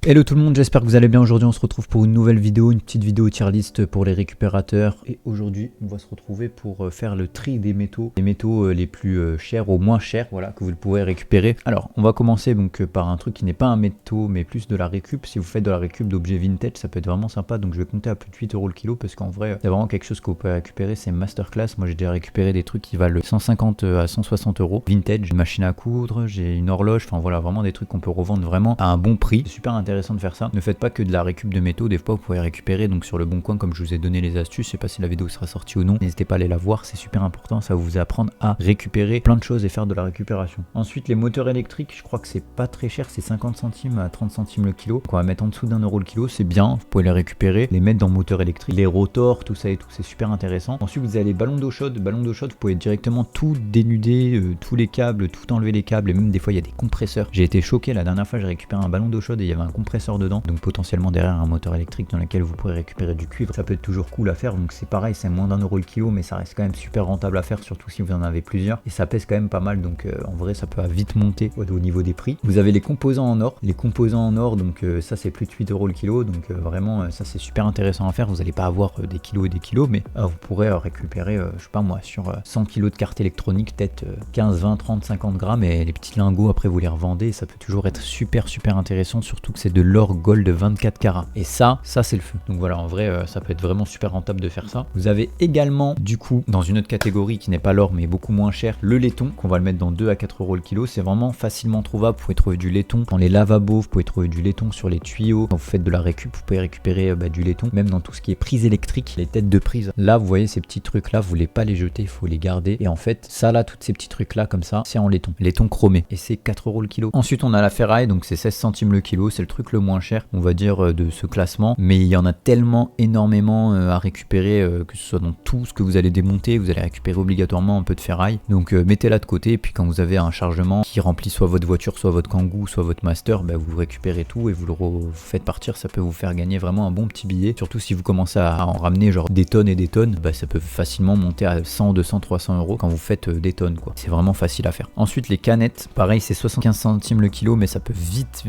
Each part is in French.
Hello tout le monde, j'espère que vous allez bien. Aujourd'hui on se retrouve pour une nouvelle vidéo, une petite vidéo tier list pour les récupérateurs. Et aujourd'hui on va se retrouver pour faire le tri des métaux, les métaux les plus chers au moins chers, voilà, que vous pourrez récupérer. Alors on va commencer donc par un truc qui n'est pas un métaux mais plus de la récup. Si vous faites de la récup d'objets vintage, ça peut être vraiment sympa. Donc je vais compter à plus de 8 € le kilo parce qu'en vrai c'est vraiment quelque chose que vous pouvez récupérer, c'est masterclass. Moi j'ai déjà récupéré des trucs qui valent 150 à 160 € vintage, une machine à coudre, j'ai une horloge, enfin voilà, vraiment des trucs qu'on peut revendre vraiment à un bon prix. C'est super intéressant de faire ça. Ne faites pas que de la récup de métaux, des fois vous pouvez récupérer donc sur le bon coin comme je vous ai donné les astuces. Je sais pas si la vidéo sera sortie ou non, n'hésitez pas à aller la voir, c'est super important, ça va vous apprendre à récupérer plein de choses et faire de la récupération. Ensuite les moteurs électriques, je crois que c'est pas très cher, c'est 50 centimes à 30 centimes le kilo, donc on va mettre en dessous d'1 € le kilo, c'est bien, vous pouvez les récupérer, les mettre dans moteur électrique, les rotors, tout ça et tout, c'est super intéressant. Ensuite vous avez les ballons d'eau chaude, vous pouvez directement tout dénuder, tous les câbles, tout enlever les câbles et même des fois il y a des compresseurs. J'ai été choqué la dernière fois, j'ai récupéré un ballon d'eau chaude et il y avait un compresseur dedans, donc potentiellement derrière un moteur électrique dans lequel vous pourrez récupérer du cuivre, ça peut être toujours cool à faire. Donc c'est pareil, c'est moins d'1 € le kilo mais ça reste quand même super rentable à faire, surtout si vous en avez plusieurs, et ça pèse quand même pas mal, donc en vrai ça peut vite monter au niveau des prix. Vous avez les composants en or, donc ça c'est plus de 8 € le kilo, donc vraiment ça c'est super intéressant à faire. Vous n'allez pas avoir des kilos et des kilos, mais vous pourrez récupérer je sais pas moi, sur 100 kg de carte électronique peut-être 15, 20, 30, 50 grammes, et les petits lingots après vous les revendez, ça peut toujours être super intéressant, surtout que c'est de l'or gold de 24 carats, et ça c'est le feu. Donc voilà, en vrai ça peut être vraiment super rentable de faire ça. Vous avez également du coup dans une autre catégorie qui n'est pas l'or mais beaucoup moins cher, le laiton, qu'on va le mettre dans 2 à 4 € le kilo. C'est vraiment facilement trouvable, vous pouvez trouver du laiton dans les lavabos, vous pouvez trouver du laiton sur les tuyaux. Quand vous faites de la récup, vous pouvez récupérer du laiton même dans tout ce qui est prise électrique, les têtes de prise. Là vous voyez ces petits trucs là, vous voulez pas les jeter, il faut les garder, et en fait ça là, tous ces petits trucs là comme ça, c'est en laiton chromé, et c'est 4 € le kilo. Ensuite on a la ferraille, donc c'est 16 centimes le kilo, c'est le truc le moins cher on va dire de ce classement, mais il y en a tellement énormément à récupérer, que ce soit dans tout ce que vous allez démonter, vous allez récupérer obligatoirement un peu de ferraille, donc mettez-la de côté, et puis quand vous avez un chargement qui remplit soit votre voiture, soit votre Kangoo, soit votre Master, vous récupérez tout et vous le faites partir. Ça peut vous faire gagner vraiment un bon petit billet, surtout si vous commencez à en ramener genre des tonnes et des tonnes, ça peut facilement monter à 100, 200, 300 € quand vous faites des tonnes quoi. C'est vraiment facile à faire. Ensuite les canettes, pareil c'est 75 centimes le kilo, mais ça peut vite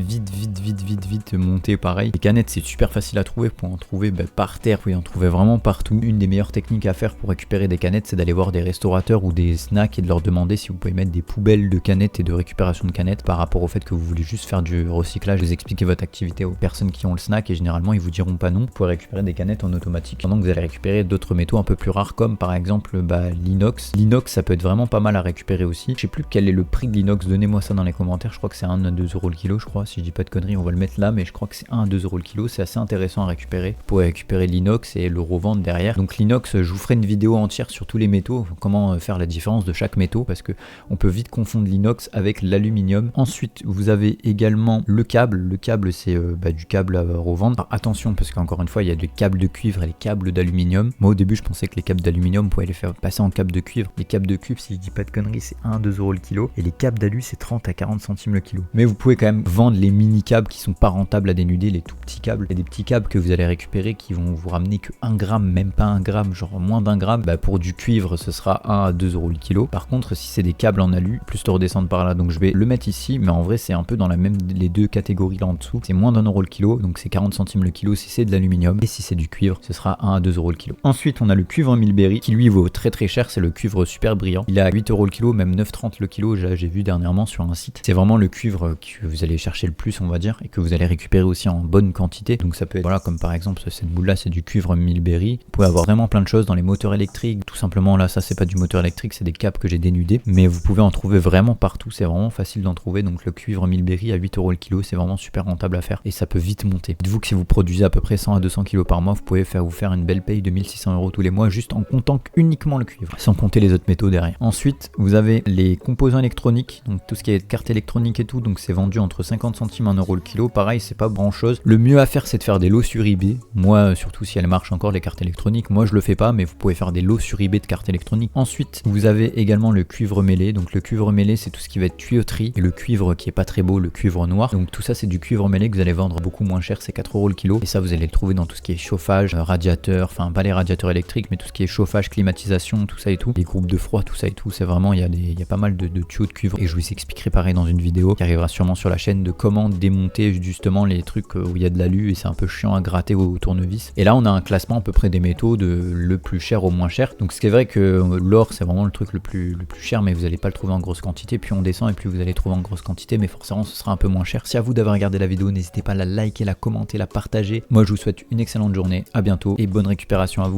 monter pareil. Les canettes c'est super facile à trouver, vous pouvez en trouver par terre, vous pouvez en trouver vraiment partout. Une des meilleures techniques à faire pour récupérer des canettes, c'est d'aller voir des restaurateurs ou des snacks et de leur demander si vous pouvez mettre des poubelles de canettes et de récupération de canettes, par rapport au fait que vous voulez juste faire du recyclage. Vous expliquez votre activité aux personnes qui ont le snack et généralement ils vous diront pas non. Vous pouvez récupérer des canettes en automatique pendant que vous allez récupérer d'autres métaux un peu plus rares, comme par exemple l'inox. L'inox ça peut être vraiment pas mal à récupérer aussi. Je sais plus quel est le prix de l'inox, donnez-moi ça dans les commentaires. Je crois que c'est 1 à 2 € le kilo, je crois, si je dis pas de conneries. On va le mettre là, mais je crois que c'est 1 à 2 € le kilo. C'est assez intéressant à récupérer. Vous pouvez récupérer l'inox et le revendre derrière. Donc l'inox, je vous ferai une vidéo entière sur tous les métaux, comment faire la différence de chaque métaux, parce que on peut vite confondre l'inox avec l'aluminium. Ensuite vous avez également le câble. Le câble c'est du câble à revendre. Alors, attention, parce qu'encore une fois il y a des câbles de cuivre et les câbles d'aluminium. Moi au début je pensais que les câbles d'aluminium, vous pouvez les faire passer en câble de cuivre. Les câbles de cuivre, si je dis pas de conneries, c'est 1 à 2 € le kilo, et les câbles d'alu c'est 30 à 40 centimes le kilo. Mais vous pouvez quand même vendre les mini câbles qui sont pas rentables à dénuder, les tout petits câbles. Il y a des petits câbles que vous allez récupérer qui vont vous ramener que 1 gramme, même pas 1 gramme, genre moins d'1 gramme. Pour du cuivre ce sera 1 à 2 € le kilo. Par contre si c'est des câbles en alu, plus de redescendre par là, donc je vais le mettre ici, mais en vrai c'est un peu dans les deux catégories là en dessous. C'est moins d'1 € le kilo, donc c'est 40 centimes le kilo si c'est de l'aluminium, et si c'est du cuivre ce sera 1 à 2 € le kilo. Ensuite on a le cuivre Milberry qui lui vaut très cher, c'est le cuivre super brillant. Il est à 8 € le kilo, même 9,30 le kilo, j'ai vu dernièrement sur un site. C'est vraiment le cuivre que vous allez chercher le plus on va dire, et que vous allez récupérer aussi en bonne quantité. Donc ça peut être, voilà, comme par exemple cette boule là c'est du cuivre Milberry. Vous pouvez avoir vraiment plein de choses dans les moteurs électriques, tout simplement. Là ça c'est pas du moteur électrique, c'est des câbles que j'ai dénudés, mais vous pouvez en trouver vraiment partout, c'est vraiment facile d'en trouver. Donc le cuivre Milberry à 8 € le kilo, c'est vraiment super rentable à faire et ça peut vite monter. Dites-vous que si vous produisez à peu près 100 à 200 kg par mois, vous pouvez vous faire une belle paye de 1600 € tous les mois, juste en comptant uniquement le cuivre, sans compter les autres métaux derrière. Ensuite vous avez les composants électroniques, donc tout ce qui est carte électronique et tout, donc c'est vendu entre 50 centimes et 1 € le kilo. Pareil, c'est pas grand chose. Le mieux à faire c'est de faire des lots sur eBay. Moi surtout si elles marchent encore les cartes électroniques, moi je le fais pas, mais vous pouvez faire des lots sur eBay de cartes électroniques. Ensuite vous avez également le cuivre mêlé. Donc le cuivre mêlé c'est tout ce qui va être tuyauterie, et le cuivre qui est pas très beau, le cuivre noir. Donc tout ça c'est du cuivre mêlé que vous allez vendre beaucoup moins cher, c'est 4 € le kilo, et ça vous allez le trouver dans tout ce qui est chauffage, radiateur, enfin pas les radiateurs électriques mais tout ce qui est chauffage, climatisation, tout ça et tout, les groupes de froid, tout ça et tout. C'est vraiment, il y a pas mal de tuyaux de cuivre, et je vous expliquerai pareil dans une vidéo qui arrivera sûrement sur la chaîne de comment démonter justement les trucs où il y a de l'alu et c'est un peu chiant à gratter au tournevis. Et là on a un classement à peu près des métaux de le plus cher au moins cher. Donc ce qui est vrai que l'or c'est vraiment le truc le plus cher, mais vous n'allez pas le trouver en grosse quantité. Puis on descend et plus vous allez trouver en grosse quantité, mais forcément ce sera un peu moins cher. Si à vous d'avoir regardé la vidéo, n'hésitez pas à la liker, la commenter, la partager. Moi je vous souhaite une excellente journée, à bientôt et bonne récupération à vous.